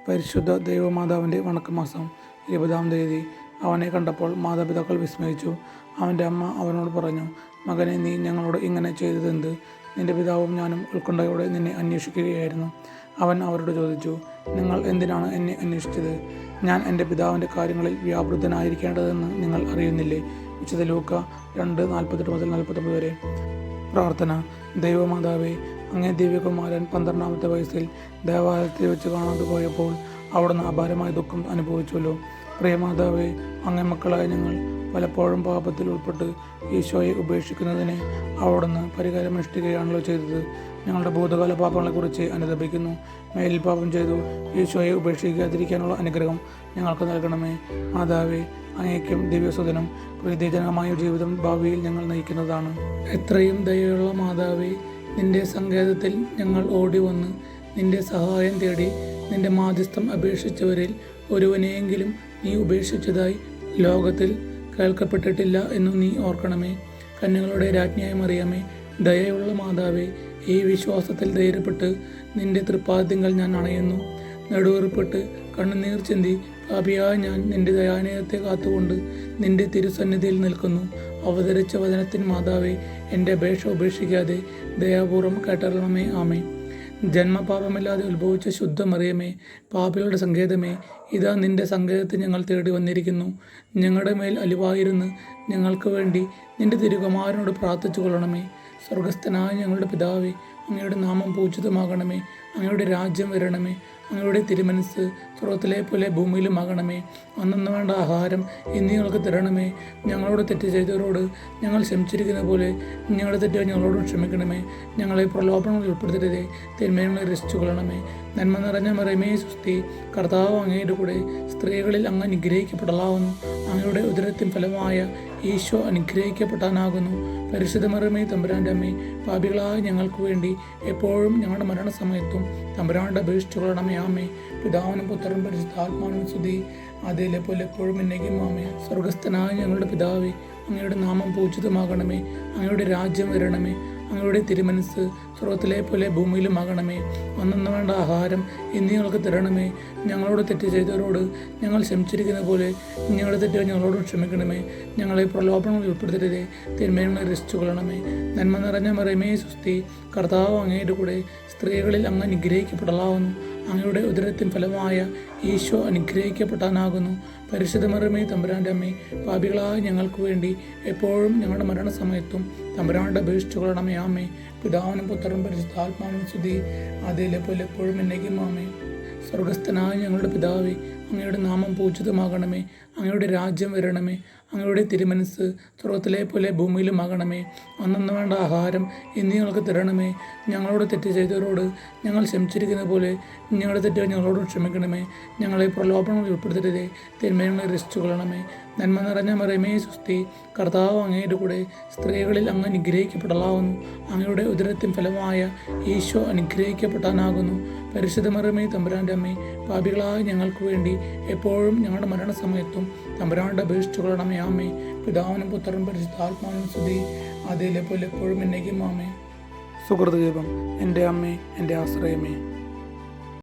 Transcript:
പരിശുദ്ധ ദൈവമാതാവിൻ്റെ വണക്കമാസം 20-ാം തീയതി. അവനെ കണ്ടപ്പോൾ മാതാപിതാക്കൾ വിസ്മയിച്ചു. അവൻ്റെ അമ്മ അവനോട് പറഞ്ഞു, മകനെ, നീ ഞങ്ങളോട് ഇങ്ങനെ ചെയ്തതെന്ത്? നിന്റെ പിതാവും ഞാനും ഉത്കണ്ഠയോടെ നിന്നെ അന്വേഷിക്കുകയായിരുന്നു. അവൻ അവരോട് ചോദിച്ചു, നിങ്ങൾ എന്തിനാണ് എന്നെ അന്വേഷിച്ചത്? ഞാൻ എൻ്റെ പിതാവിൻ്റെ കാര്യങ്ങളിൽ വ്യാപൃതനായിരിക്കേണ്ടതെന്ന് നിങ്ങൾ അറിയുന്നില്ലേ? വിശുദ്ധ ലൂക്ക 2:48-49 വരെ. പ്രാർത്ഥന. ദൈവമാതാവേ, അങ്ങേ ദിവ്യകുമാരൻ 12-ാമത്തെ വയസ്സിൽ ദേവാലയത്തിൽ വെച്ച് കാണാതെ പോയപ്പോൾ അവിടുന്ന് അപാരമായ ദുഃഖം അനുഭവിച്ചുവല്ലോ. പ്രിയമാതാവേ, അങ്ങേ മക്കളായ ഞങ്ങൾ പലപ്പോഴും പാപത്തിൽ ഉൾപ്പെട്ട് ഈശോയെ ഉപേക്ഷിക്കുന്നതിന് അവിടുന്ന് പരിഹാരമനുഷ്ഠിക്കുകയാണല്ലോ ചെയ്തത്. ഞങ്ങളുടെ ഭൂതകാല പാപങ്ങളെക്കുറിച്ച് അനുതപിക്കുന്നു. മേലിൽ പാപം ചെയ്തു ഈശോയെ ഉപേക്ഷിക്കാതിരിക്കാനുള്ള അനുഗ്രഹം ഞങ്ങൾക്ക് നൽകണമേ. മാതാവേ, അങ്ങേക്കും ദിവ്യസുതനും പ്രീതിജനകമായ ജീവിതം ഭാവിയിൽ ഞങ്ങൾ നയിക്കുന്നതാണ്. എത്രയും ദയയുള്ള മാതാവേ, നിന്റെ സങ്കേതത്തിൽ ഞങ്ങൾ ഓടി വന്ന് നിന്റെ സഹായം തേടി നിന്റെ മാധ്യസ്ഥം അപേക്ഷിച്ചവരിൽ ഒരുവനെയെങ്കിലും നീ ഉപേക്ഷിച്ചതായി ലോകത്തിൽ കേൾക്കപ്പെട്ടിട്ടില്ല എന്നു നീ ഓർക്കണമേ. കന്യകളുടെ രാജ്ഞിയായ മറിയമേ, ദയയുള്ള മാതാവേ, ഈ വിശ്വാസത്തിൽ ധൈര്യപ്പെട്ട് നിന്റെ തൃപ്പാദ്യങ്ങൾ ഞാൻ അണയുന്നു. നെടുവേർപ്പെട്ട് കണ്ണുനീർ ചിന്തി പാപിയായ ഞാൻ നിന്റെ ദയാനയത്തെ കാത്തുകൊണ്ട് നിന്റെ തിരുസന്നിധിയിൽ നിൽക്കുന്നു. അവതരിച്ച വചനത്തിൻ മാതാവേ, എൻ്റെ അപേക്ഷ ഉപേക്ഷിക്കാതെ ദയാപൂർവം കേട്ടറിയണമേ. ആമേ. ജന്മപാപമില്ലാതെ ഉത്ഭവിച്ച ശുദ്ധ മറിയമേ, പാപികളുടെ സങ്കേതമേ, ഇതാ നിന്റെ സങ്കേതത്തിൽ ഞങ്ങൾ തേടി വന്നിരിക്കുന്നു. ഞങ്ങളുടെ മേൽ അലിവായിരുന്ന് ഞങ്ങൾക്ക് വേണ്ടി നിന്റെ തിരുകുമാരനോട് പ്രാർത്ഥിച്ചു കൊള്ളണമേ. സ്വർഗസ്ഥനായ ഞങ്ങളുടെ പിതാവേ, അങ്ങയുടെ നാമം പൂജിതമാകണമേ. അങ്ങയുടെ രാജ്യം വരണമേ. അങ്ങയുടെ തിരുമനസ് സ്വർഗത്തിലെ പോലെ ഭൂമിയിലുമാകണമേ. അന്നു വേണ്ട ആഹാരം ഇന്ന് ഞങ്ങൾക്ക് തരണമേ. ഞങ്ങളോട് തെറ്റ് ചെയ്തവരോട് ഞങ്ങൾ ക്ഷമിച്ചിരിക്കുന്ന പോലെ ഞങ്ങളുടെ തെറ്റുകൾ ഞങ്ങളോട് ക്ഷമിക്കണമേ. ഞങ്ങളെ പ്രലോഭനങ്ങൾ ഉൾപ്പെടുത്തരുതേ, തിന്മയെ രക്ഷിച്ചു കൊള്ളണമേ. നന്മ നിറഞ്ഞ മറിയമേ സുസ്തി, കർത്താവ് അങ്ങയുടെ കൂടെ സ്ത്രീകളിൽ അങ്ങ് അനുഗ്രഹിക്കപ്പെടലാവുന്നു. അങ്ങയുടെ ഉദരത്തിൻ ഫലമായ ഈശോ അനുഗ്രഹിക്കപ്പെട്ടാനാകുന്നു. പരിശുദ്ധ മറിയമേ, തമ്പുരാൻ്റെ അമ്മേ, പാപികളായ ഞങ്ങൾക്ക് വേണ്ടി എപ്പോഴും ഞങ്ങളുടെ മരണസമയത്തും തമ്പുരാൻ്റെ അപേക്ഷിച്ചു കൊള്ളണമേ. ആമേ. പിതാവിനും പുത്രനും പരിശുദ്ധാത്മാവിനും സ്തുതി, അതിലെ പോലെ എപ്പോഴും എന്നേക്കും. ആമേ. സ്വർഗസ്ഥനായ ഞങ്ങളുടെ പിതാവേ, അങ്ങയുടെ നാമം പൂജിതമാകണമേ. അങ്ങയുടെ രാജ്യം വരണമേ. അങ്ങയുടെ തിരുമനസ് സ്വർഗത്തിലെ പോലെ ഭൂമിയിലുമാകണമേ. അന്നു വേണ്ട ആഹാരം ഇന്ന് ഞങ്ങൾക്ക് തരണമേ. ഞങ്ങളോട് തെറ്റ് ചെയ്തവരോട് ഞങ്ങൾ ക്ഷമിച്ചിരിക്കുന്ന പോലെ ഞങ്ങളുടെ തെറ്റുകൾ ഞങ്ങളോട് ക്ഷമിക്കണമേ. ഞങ്ങളെ പ്രലോഭനങ്ങൾ ഉൾപ്പെടുത്തരുതേ, തിന്മയെ രക്ഷിച്ചു കൊള്ളണമേ. നന്മ നിറഞ്ഞ മറിയമേ സുസ്തി, കർത്താവ് അങ്ങയുടെ കൂടെ സ്ത്രീകളിൽ അങ്ങ് അനുഗ്രഹിക്കപ്പെടലാവുന്നു. അങ്ങയുടെ ഉദരത്തിൻ ഫലമായ ഈശോ അനുഗ്രഹിക്കപ്പെട്ടാനാകുന്നു. പരിശുദ്ധ മറിയമേ, തമ്പുരാൻ്റെ അമ്മേ, പാപികളായ ഞങ്ങൾക്ക് വേണ്ടി എപ്പോഴും ഞങ്ങളുടെ മരണസമയത്തും തമ്പുരാൻ്റെ അപേക്ഷിച്ചു കൊള്ളണമേ. ആമേ. പിതാവിനും പുത്രനും പരിശുദ്ധാത്മാവിനും സ്തുതി, അതിലെ പോലെ എപ്പോഴും എന്നേക്കും. ആമേ. സ്വർഗസ്ഥനായ ഞങ്ങളുടെ പിതാവേ, അങ്ങയുടെ നാമം പൂജിതമാകണമേ. അങ്ങയുടെ രാജ്യം വരണമേ. അങ്ങയുടെ തിരുമനസ് സ്വർഗത്തിലെ പോലെ ഭൂമിയിലുമാകണമേ. അന്നു വേണ്ട ആഹാരം ഇന്ന് ഞങ്ങൾക്ക് തരണമേ. ഞങ്ങളോട് തെറ്റ് ചെയ്തവരോട് ഞങ്ങൾ ക്ഷമിച്ചിരിക്കുന്ന പോലെ ഞങ്ങളുടെ തെറ്റുകൾ ഞങ്ങളോട് ക്ഷമിക്കണമേ. ഞങ്ങളെ പ്രലോഭനങ്ങൾ ഉൾപ്പെടുത്തരുതേ, തിന്മയെ രക്ഷിച്ചു കൊള്ളണമേ. നന്മ നിറഞ്ഞ മറിയമേ സുസ്തി, കർത്താവ് അങ്ങയുടെ കൂടെ സ്ത്രീകളിൽ അങ്ങ് അനുഗ്രഹിക്കപ്പെടലാവുന്നു. അങ്ങയുടെ ഉദരത്തിൻ ഫലമായ ഈശോ അനുഗ്രഹിക്കപ്പെട്ടാനാകുന്നു. പരിശുദ്ധ മറിയമേ, തമ്പുരാൻ്റെ അമ്മേ, പാപികളായ ഞങ്ങൾക്ക് വേണ്ടി എപ്പോഴും ഞങ്ങളുടെ മരണസമയത്തും തമ്പുരാൻ്റെ അപേക്ഷിച്ചു കൊള്ളണമേ. ആമേ. പിതാവിനും പുത്രനും പരിശുദ്ധാത്മാവിനും സ്തുതി, അതിലെ പോലെ എപ്പോഴും എന്നേക്കും. ആമേ. സുഹൃത്ത് ദീപം. എൻ്റെ അമ്മേ, എൻ്റെ ആശ്രയമേ.